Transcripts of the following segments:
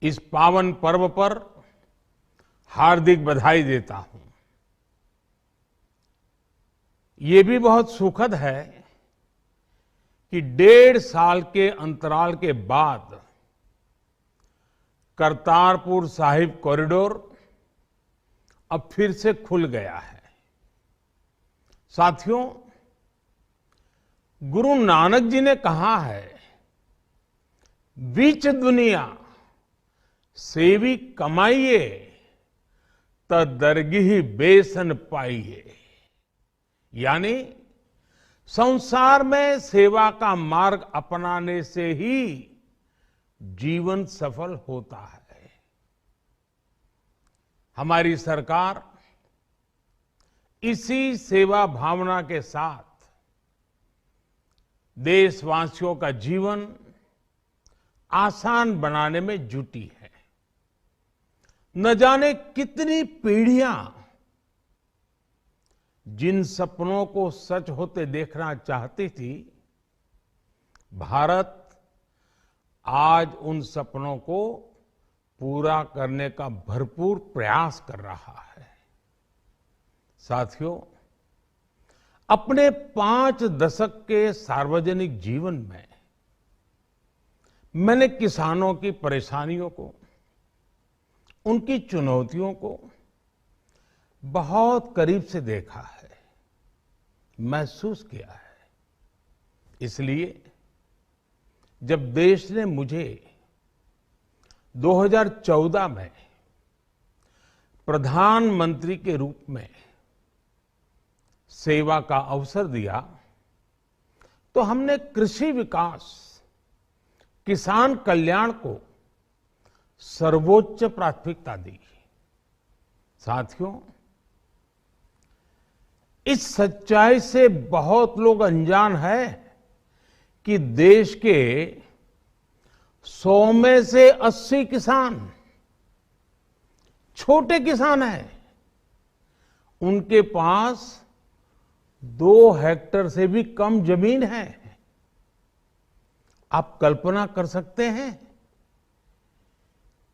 इस पावन पर्व पर हार्दिक बधाई देता हूं। ये भी बहुत सुखद है कि 1.5 साल के अंतराल के बाद करतारपुर साहिब कॉरिडोर अब फिर से खुल गया है। साथियों, गुरु नानक जी ने कहा है, बीच दुनिया सेवी कमाइए त दरगिही बेसन पाइए। यानी संसार में सेवा का मार्ग अपनाने से ही जीवन सफल होता है। हमारी सरकार इसी सेवा भावना के साथ देशवासियों का जीवन आसान बनाने में जुटी है। न जाने कितनी पीढ़ियां जिन सपनों को सच होते देखना चाहती थी, भारत आज उन सपनों को पूरा करने का भरपूर प्रयास कर रहा है। साथियों, अपने 5 दशक के सार्वजनिक जीवन में मैंने किसानों की परेशानियों को, उनकी चुनौतियों को बहुत करीब से देखा है, महसूस किया है। इसलिए जब देश ने मुझे 2014 में प्रधानमंत्री के रूप में सेवा का अवसर दिया, तो हमने कृषि विकास, किसान कल्याण को सर्वोच्च प्राथमिकता दी। साथियों, इस सच्चाई से बहुत लोग अनजान है कि देश के 100 में से 80 किसान छोटे किसान हैं। उनके पास 2 हेक्टेयर से भी कम जमीन है। आप कल्पना कर सकते हैं,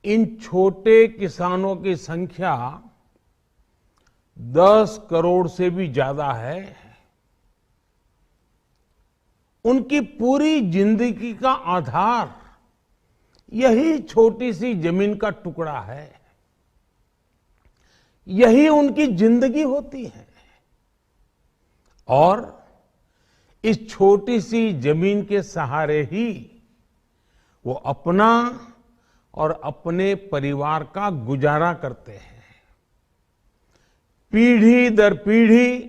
इन छोटे किसानों की संख्या 10 करोड़ से भी ज्यादा है। उनकी पूरी जिंदगी का आधार यही छोटी सी जमीन का टुकड़ा है। यही उनकी जिंदगी होती है। और इस छोटी सी जमीन के सहारे ही वो अपना और अपने परिवार का गुजारा करते हैं। पीढ़ी दर पीढ़ी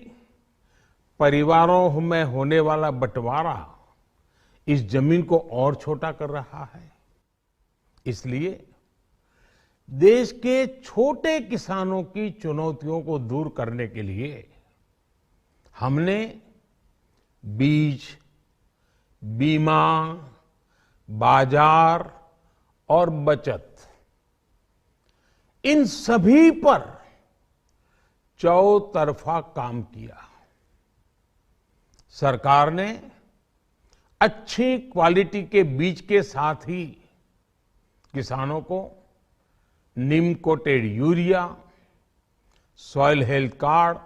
परिवारों में होने वाला बंटवारा इस जमीन को और छोटा कर रहा है। इसलिए देश के छोटे किसानों की चुनौतियों को दूर करने के लिए हमने बीज, बीमा, बाजार और बचत, इन सभी पर चौतरफा काम किया। सरकार ने अच्छी क्वालिटी के बीज के साथ ही किसानों को नीम coated urea, soil health card,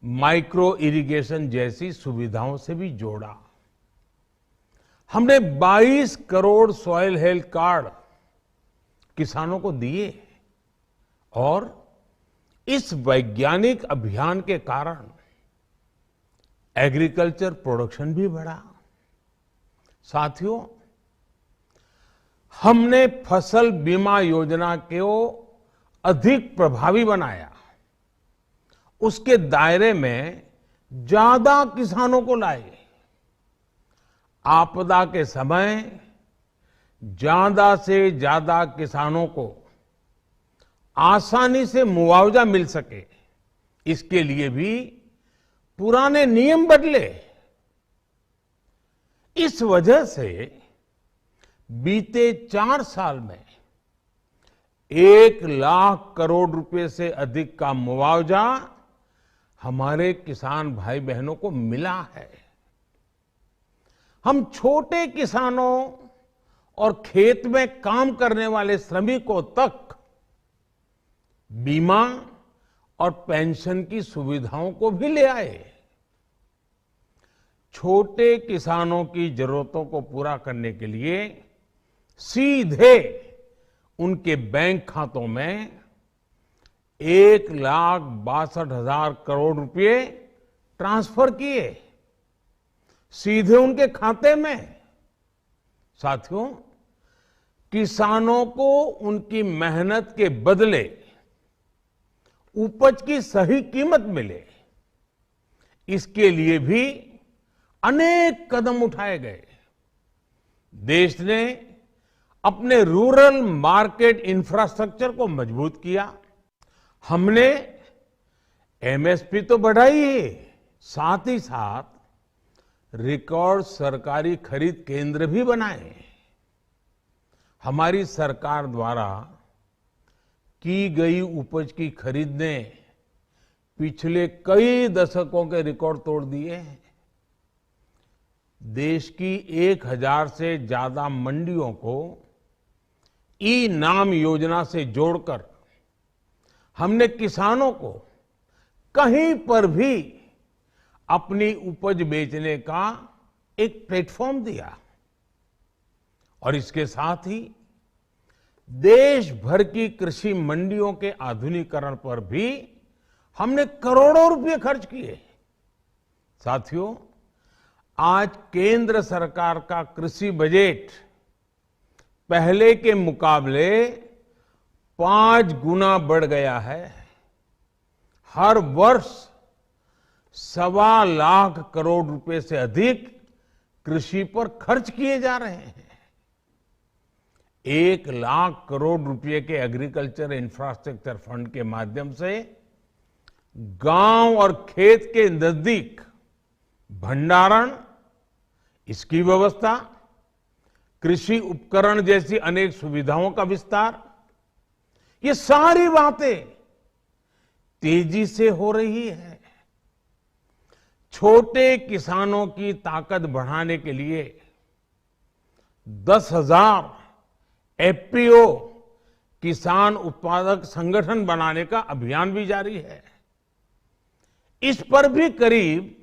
micro irrigation जैसी सुविधाओं से भी जोड़ा। हमने 22 करोड़ सॉइल हेल्थ कार्ड किसानों को दिए और इस वैज्ञानिक अभियान के कारण एग्रीकल्चर प्रोडक्शन भी बढ़ा। साथियों, हमने फसल बीमा योजना को अधिक प्रभावी बनाया। उसके दायरे में ज्यादा किसानों को लाए। आपदा के समय ज्यादा से ज्यादा किसानों को आसानी से मुआवजा मिल सके, इसके लिए भी पुराने नियम बदले। इस वजह से बीते 4 साल में 1 लाख करोड़ रुपए से अधिक का मुआवजा हमारे किसान भाई बहनों को मिला है। हम छोटे किसानों और खेत में काम करने वाले श्रमिकों तक बीमा और पेंशन की सुविधाओं को भी ले आए। छोटे किसानों की जरूरतों को पूरा करने के लिए सीधे उनके बैंक खातों में 1,62,000 करोड़ रुपए ट्रांसफर किए, सीधे उनके खाते में। साथियों, किसानों को उनकी मेहनत के बदले उपज की सही कीमत मिले, इसके लिए भी अनेक कदम उठाए गए। देश ने अपने रूरल मार्केट इंफ्रास्ट्रक्चर को मजबूत किया। हमने एमएसपी तो बढ़ाई है, साथ ही साथ रिकॉर्ड सरकारी खरीद केंद्र भी बनाए। हमारी सरकार द्वारा की गई उपज की खरीद ने पिछले कई दशकों के रिकॉर्ड तोड़ दिए हैं। देश की 1,000 से ज्यादा मंडियों को ई नाम योजना से जोड़कर हमने किसानों को कहीं पर भी अपनी उपज बेचने का एक प्लेटफॉर्म दिया। और इसके साथ ही देश भर की कृषि मंडियों के आधुनिकीकरण पर भी हमने करोड़ों रुपए खर्च किए। साथियों, आज केंद्र सरकार का कृषि बजट पहले के मुकाबले 5 गुना बढ़ गया है। हर वर्ष 1.25 लाख करोड़ रुपए से अधिक कृषि पर खर्च किए जा रहे हैं। 1 लाख करोड़ रुपए के एग्रीकल्चर इंफ्रास्ट्रक्चर फंड के माध्यम से गांव और खेत के नजदीक भंडारण, इसकी व्यवस्था, कृषि उपकरण जैसी अनेक सुविधाओं का विस्तार, ये सारी बातें तेजी से हो रही है। छोटे किसानों की ताकत बढ़ाने के लिए 10,000 एफपीओ किसान उत्पादक संगठन बनाने का अभियान भी जारी है। इस पर भी करीब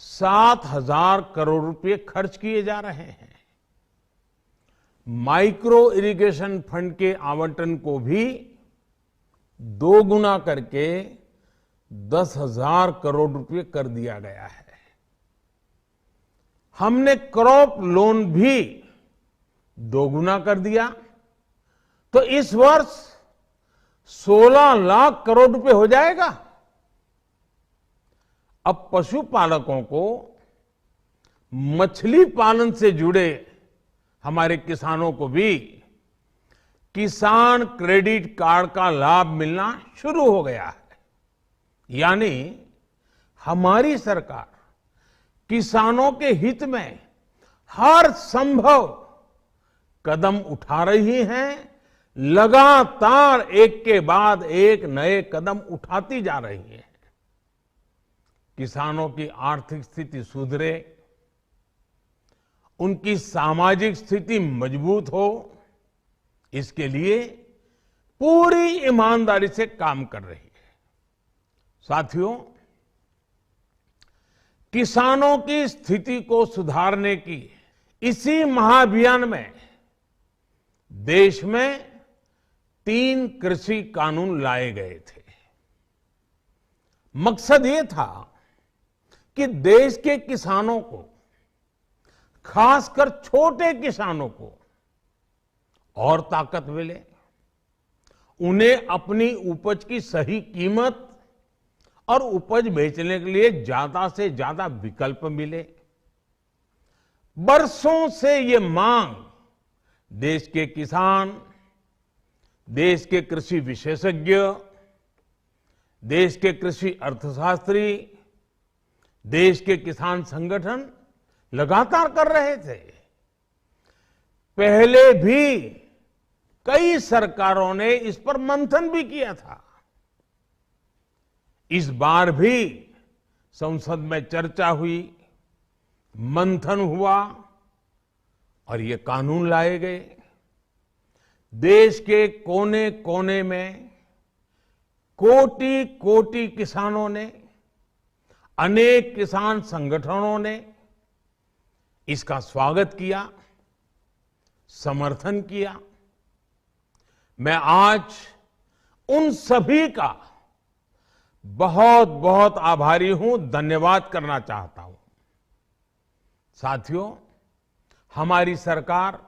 7,000 करोड़ रुपए खर्च किए जा रहे हैं। माइक्रो इरिगेशन फंड के आवंटन को भी 2 गुना करके 10,000 करोड़ रुपए कर दिया गया है। हमने क्रॉप लोन भी 2 गुना कर दिया, तो इस वर्ष 16 लाख करोड़ रुपए हो जाएगा। अब पशुपालकों को मछली पालन से जुड़े हमारे किसानों को भी किसान क्रेडिट कार्ड का लाभ मिलना शुरू हो गया है। यानी हमारी सरकार किसानों के हित में हर संभव कदम उठा रही है, लगातार एक के बाद एक नए कदम उठाती जा रही है। किसानों की आर्थिक स्थिति सुधरे, उनकी सामाजिक स्थिति मजबूत हो, इसके लिए पूरी ईमानदारी से काम कर रही है। साथियों, किसानों की स्थिति को सुधारने की इसी महाअभियान में देश में 3 कृषि कानून लाए गए थे। मकसद ये था कि देश के किसानों को, खासकर छोटे किसानों को और ताकत मिले, उन्हें अपनी उपज की सही कीमत और उपज बेचने के लिए ज्यादा से ज्यादा विकल्प मिले। बरसों से ये मांग देश के किसान, देश के कृषि विशेषज्ञ, देश के कृषि अर्थशास्त्री, देश के किसान संगठन लगातार कर रहे थे। पहले भी कई सरकारों ने इस पर मंथन भी किया था। इस बार भी संसद में चर्चा हुई, मंथन हुआ और ये कानून लाए गए। देश के कोने कोने में कोटि कोटि किसानों ने, अनेक किसान संगठनों ने इसका स्वागत किया, समर्थन किया। मैं आज उन सभी का बहुत बहुत आभारी हूं, धन्यवाद करना चाहता हूं। साथियों, हमारी सरकार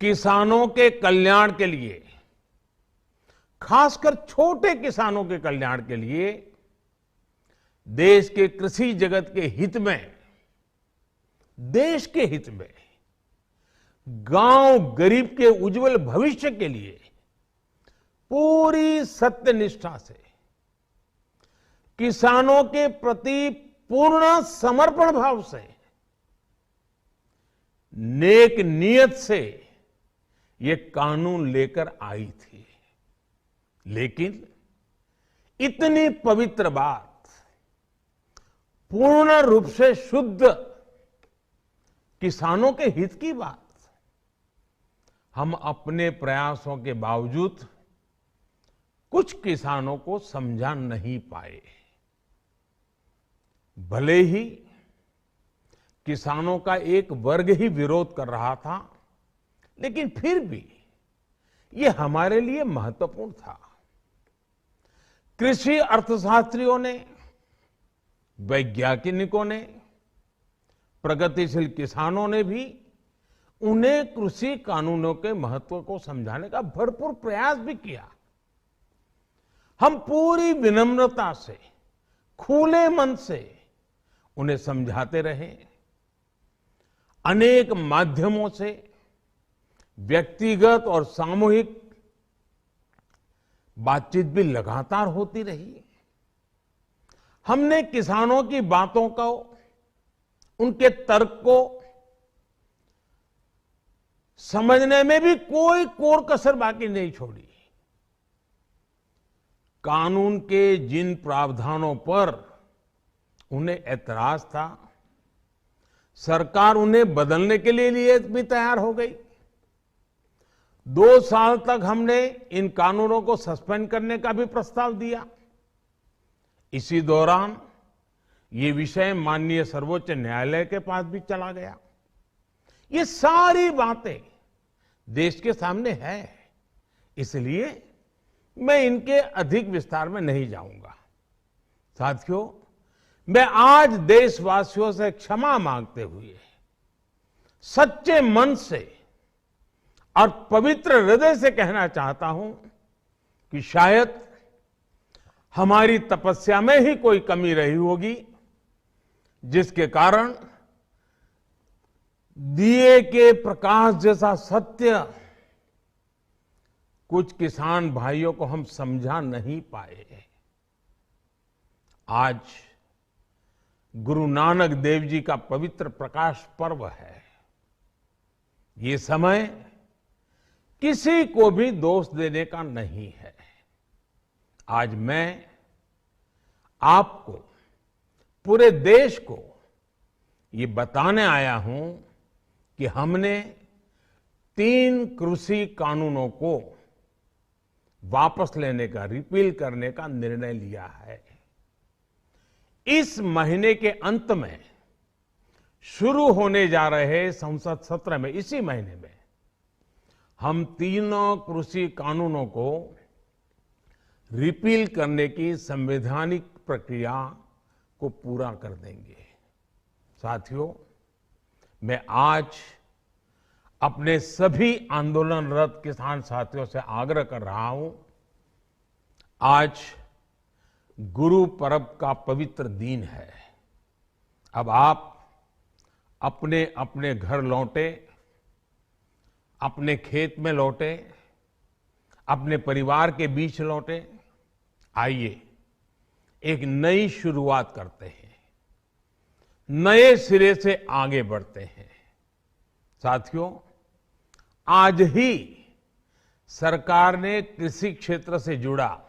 किसानों के कल्याण के लिए, खासकर छोटे किसानों के कल्याण के लिए, देश के कृषि जगत के हित में, देश के हित में, गांव गरीब के उज्जवल भविष्य के लिए पूरी सत्यनिष्ठा से, किसानों के प्रति पूर्ण समर्पण भाव से, नेक नियत से ये कानून लेकर आई थी। लेकिन इतनी पवित्र बात, पूर्ण रूप से शुद्ध किसानों के हित की बात, हम अपने प्रयासों के बावजूद कुछ किसानों को समझा नहीं पाए। भले ही किसानों का एक वर्ग ही विरोध कर रहा था, लेकिन फिर भी ये हमारे लिए महत्वपूर्ण था। कृषि अर्थशास्त्रियों ने, वैज्ञानिकों ने, प्रगतिशील किसानों ने भी उन्हें कृषि कानूनों के महत्व को समझाने का भरपूर प्रयास भी किया। हम पूरी विनम्रता से, खुले मन से उन्हें समझाते रहे। अनेक माध्यमों से व्यक्तिगत और सामूहिक बातचीत भी लगातार होती रही। हमने किसानों की बातों को, उनके तर्क को समझने में भी कोई कोर कसर बाकी नहीं छोड़ी। कानून के जिन प्रावधानों पर उन्हें ऐतराज था, सरकार उन्हें बदलने के लिए भी तैयार हो गई। 2 साल तक हमने इन कानूनों को सस्पेंड करने का भी प्रस्ताव दिया। इसी दौरान ये विषय माननीय सर्वोच्च न्यायालय के पास भी चला गया। ये सारी बातें देश के सामने है, इसलिए मैं इनके अधिक विस्तार में नहीं जाऊंगा। साथियों, मैं आज देशवासियों से क्षमा मांगते हुए सच्चे मन से और पवित्र हृदय से कहना चाहता हूं कि शायद हमारी तपस्या में ही कोई कमी रही होगी, जिसके कारण दिए के प्रकाश जैसा सत्य कुछ किसान भाइयों को हम समझा नहीं पाए। आज गुरु नानक देव जी का पवित्र प्रकाश पर्व है। ये समय किसी को भी दोष देने का नहीं है। आज मैं आपको, पूरे देश को ये बताने आया हूं कि हमने 3 कृषि कानूनों को वापस लेने का, रिपील करने का निर्णय लिया है। इस महीने के अंत में शुरू होने जा रहे संसद सत्र में, इसी महीने में, हम 3 कृषि कानूनों को रिपील करने की संवैधानिक प्रक्रिया को पूरा कर देंगे। साथियों, मैं आज अपने सभी आंदोलनरत किसान साथियों से आग्रह कर रहा हूं, आज गुरु पर्व का पवित्र दिन है। अब आप अपने अपने घर लौटे, अपने खेत में लौटे, अपने परिवार के बीच लौटे। आइए एक नई शुरुआत करते हैं, नए सिरे से आगे बढ़ते हैं। साथियों, आज ही सरकार ने कृषि क्षेत्र से जुड़ा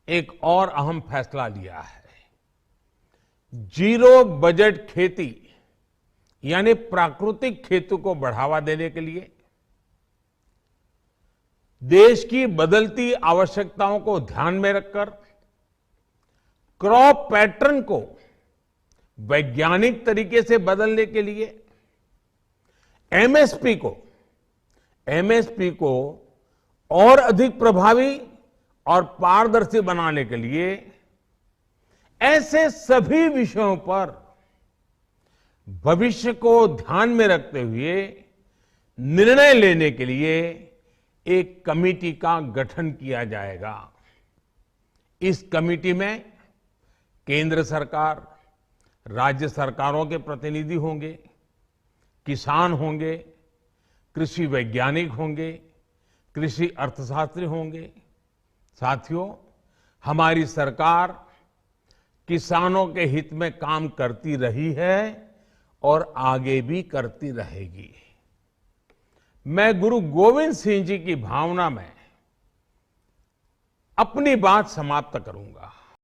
एक और अहम फैसला लिया है। जीरो बजट खेती यानी प्राकृतिक खेती को बढ़ावा देने के लिए देश की बदलती आवश्यकताओं को ध्यान में रखकर क्रॉप पैटर्न को वैज्ञानिक तरीके से बदलने के लिए एमएसपी को और अधिक प्रभावी और पारदर्शी बनाने के लिए ऐसे सभी विषयों पर भविष्य को ध्यान में रखते हुए निर्णय लेने के लिए एक कमेटी का गठन किया जाएगा। इस कमेटी में केंद्र सरकार, राज्य सरकारों के प्रतिनिधि होंगे, किसान होंगे, कृषि वैज्ञानिक होंगे, कृषि अर्थशास्त्री होंगे। साथियों, हमारी सरकार किसानों के हित में काम करती रही है और आगे भी करती रहेगी। मैं गुरु गोविंद सिंह जी की भावना में अपनी बात समाप्त करूंगा।